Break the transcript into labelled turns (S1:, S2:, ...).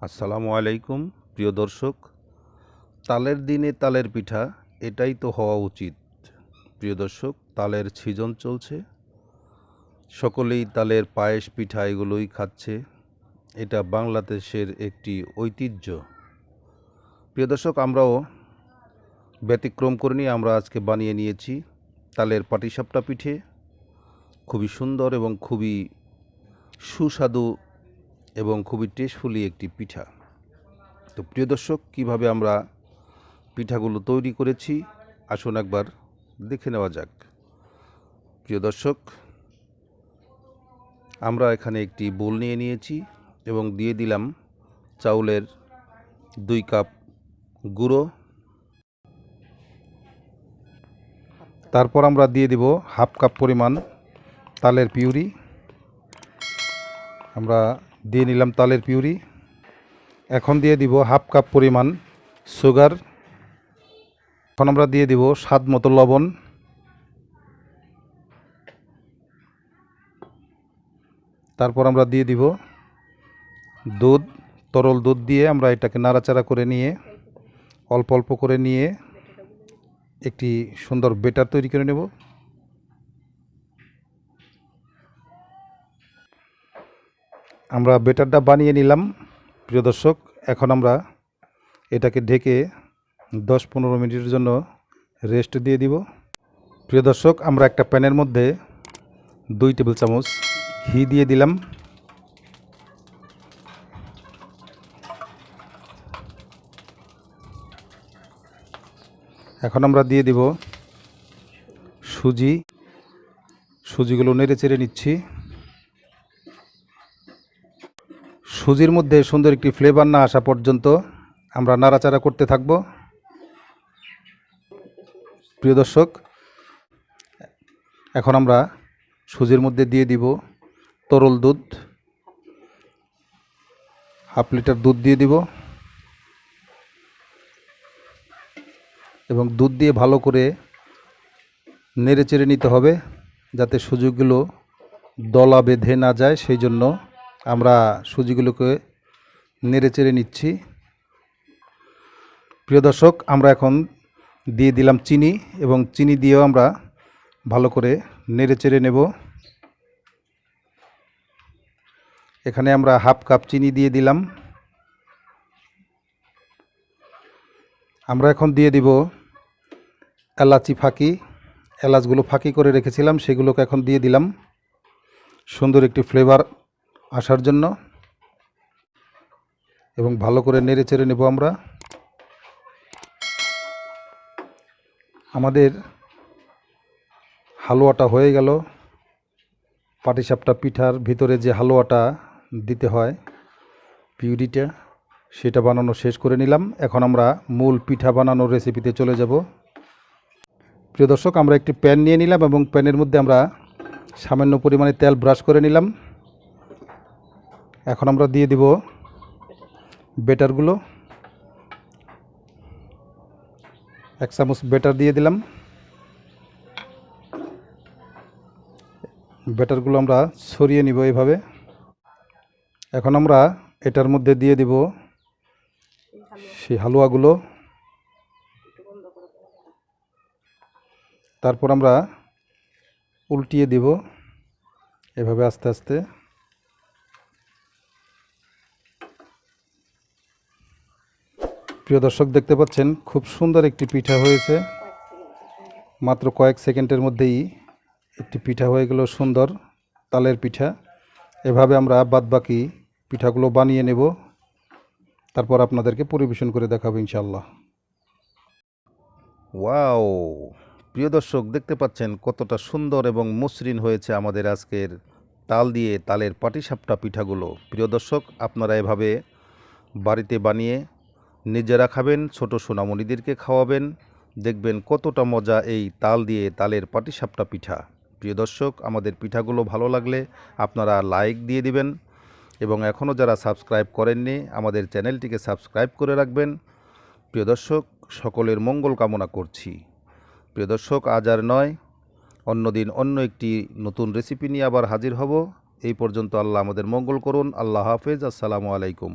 S1: আসসালামু আলাইকুম প্রিয় দর্শক। তালের দিনে তালের পিঠা, এটাই তো হওয়া উচিত। প্রিয় দর্শক, তালের সিজন চলছে, সকলেই তালের পায়েস পিঠা এগুলোই খাচ্ছে। এটা বাংলাদেশের একটি ঐতিহ্য। প্রিয় দর্শক, আমরাও ব্যতিক্রম করিনি, আমরা আজকে বানিয়ে নিয়েছি তালের পাটিসাপটা পিঠে। খুবই সুন্দর এবং খুবই সুস্বাদু এবং খুবই টেস্টফুলি একটি পিঠা। তো প্রিয় দর্শক, কীভাবে আমরা পিঠাগুলো তৈরি করেছি আসুন একবার দেখে নেওয়া যাক। প্রিয় দর্শক, আমরা এখানে একটি বোল নিয়ে নিয়েছি এবং দিয়ে দিলাম চাউলের 2 কাপ গুঁড়ো। তারপর আমরা দিয়ে দিব হাফ কাপ পরিমাণ তালের পিউরি। আমরা দিয়ে নিলাম তালের পিউরি। এখন দিয়ে দিব হাফ কাপ পরিমাণ সুগার। এখন আমরা দিয়ে দিব স্বাদ মতো লবণ। তারপর আমরা দিয়ে দিব দুধ, তরল দুধ দিয়ে আমরা এটাকে নাড়াচাড়া করে নিয়ে অল্প অল্প করে নিয়ে একটি সুন্দর বেটার তৈরি করে নেব। আমরা বেটারটা বানিয়ে নিলাম। প্রিয় দর্শক, এখন আমরা এটাকে ঢেকে 10-15 মিনিটের জন্য রেস্ট দিয়ে দিব। প্রিয় দর্শক, আমরা একটা প্যানের মধ্যে 2 টেবিল চামচ ঘি দিয়ে দিলাম। এখন আমরা দিয়ে দিব সুজিগুলো নেড়ে চেড়ে নিচ্ছি। সুজির মধ্যে সুন্দর একটি ফ্লেভার না আসা পর্যন্ত আমরা নাড়াচাড়া করতে থাকব। প্রিয় দর্শক, এখন আমরা সুজির মধ্যে দিয়ে দিব তরল দুধ, হাফ লিটার দুধ দিয়ে দিব এবং দুধ দিয়ে ভালো করে নেড়ে চেড়ে নিতে হবে যাতে সুজিগুলো দলা বেঁধে না যায়। সেই জন্য আমরা সুজিগুলোকে নেড়ে চেড়ে নিচ্ছি। প্রিয় দর্শক, আমরা এখন দিয়ে দিলাম চিনি এবং চিনি দিয়েও আমরা ভালো করে নেড়ে চেড়ে নেব। এখানে আমরা হাফ কাপ চিনি দিয়ে দিলাম। আমরা এখন দিয়ে দিব এলাচি ফাঁকি। এলাচগুলো ফাঁকি করে রেখেছিলাম, সেগুলোকে এখন দিয়ে দিলাম সুন্দর একটি ফ্লেভার আসার জন্য এবং ভালো করে নেড়ে চেড়ে নেব আমরা। আমাদের হালুয়াটা হয়ে গেল। পাটিসাপটা পিঠার ভিতরে যে হালুয়াটা দিতে হয়, পিউরিটা, সেটা বানানো শেষ করে নিলাম। এখন আমরা মূল পিঠা বানানোর রেসিপিতে চলে যাব। প্রিয় দর্শক, আমরা একটি প্যান নিয়ে নিলাম এবং প্যানের মধ্যে আমরা সামান্য পরিমাণে তেল ব্রাশ করে নিলাম। এখন আমরা দিয়ে দিব বেটারগুলো। 1 চামচ বেটার দিয়ে দিলাম। বেটারগুলো আমরা ছড়িয়ে নিব এইভাবে। এখন আমরা এটার মধ্যে দিয়ে দিব সেই হালুয়াগুলো। তারপর আমরা উল্টিয়ে দিব এভাবে আস্তে আস্তে। প্রিয় দর্শক, দেখতে পাচ্ছেন খুব সুন্দর একটি পিঠা হয়েছে। মাত্র কয়েক সেকেন্ডের মধ্যেই একটি পিঠা হয়ে গেল, সুন্দর তালের পিঠা। এভাবে আমরা বাদবাকি পিঠাগুলো বানিয়ে নেব, তারপর আপনাদেরকে পরিবেশন করে দেখাবো ইনশাআল্লাহ। ওয়াও! প্রিয় দর্শক, দেখতে পাচ্ছেন কতটা সুন্দর এবং মসৃণ হয়েছে আমাদের আজকের তাল দিয়ে তালের পাটিসাপটা পিঠাগুলো। প্রিয় দর্শক, আপনারা এভাবে বাড়িতে বানিয়ে নিজেরা খাবেন, ছোট সোনামণিদেরকে খাওয়াবেন, দেখবেন কতটা মজা এই তাল দিয়ে তালের পাটিসাপটা পিঠা। প্রিয় দর্শক, আমাদের পিঠাগুলো ভালো লাগলে আপনারা লাইক দিয়ে দিবেন এবং এখনও যারা সাবস্ক্রাইব করেননি আমাদের চ্যানেলটিকে সাবস্ক্রাইব করে রাখবেন। প্রিয় দর্শক, সকলের মঙ্গল কামনা করছি। প্রিয় দর্শক, আজ আর নয়, অন্যদিন অন্য একটি নতুন রেসিপি নিয়ে আবার হাজির হব। এই পর্যন্ত আল্লাহ আমাদের মঙ্গল করুন। আল্লাহ হাফেজ। আসসালামু আলাইকুম।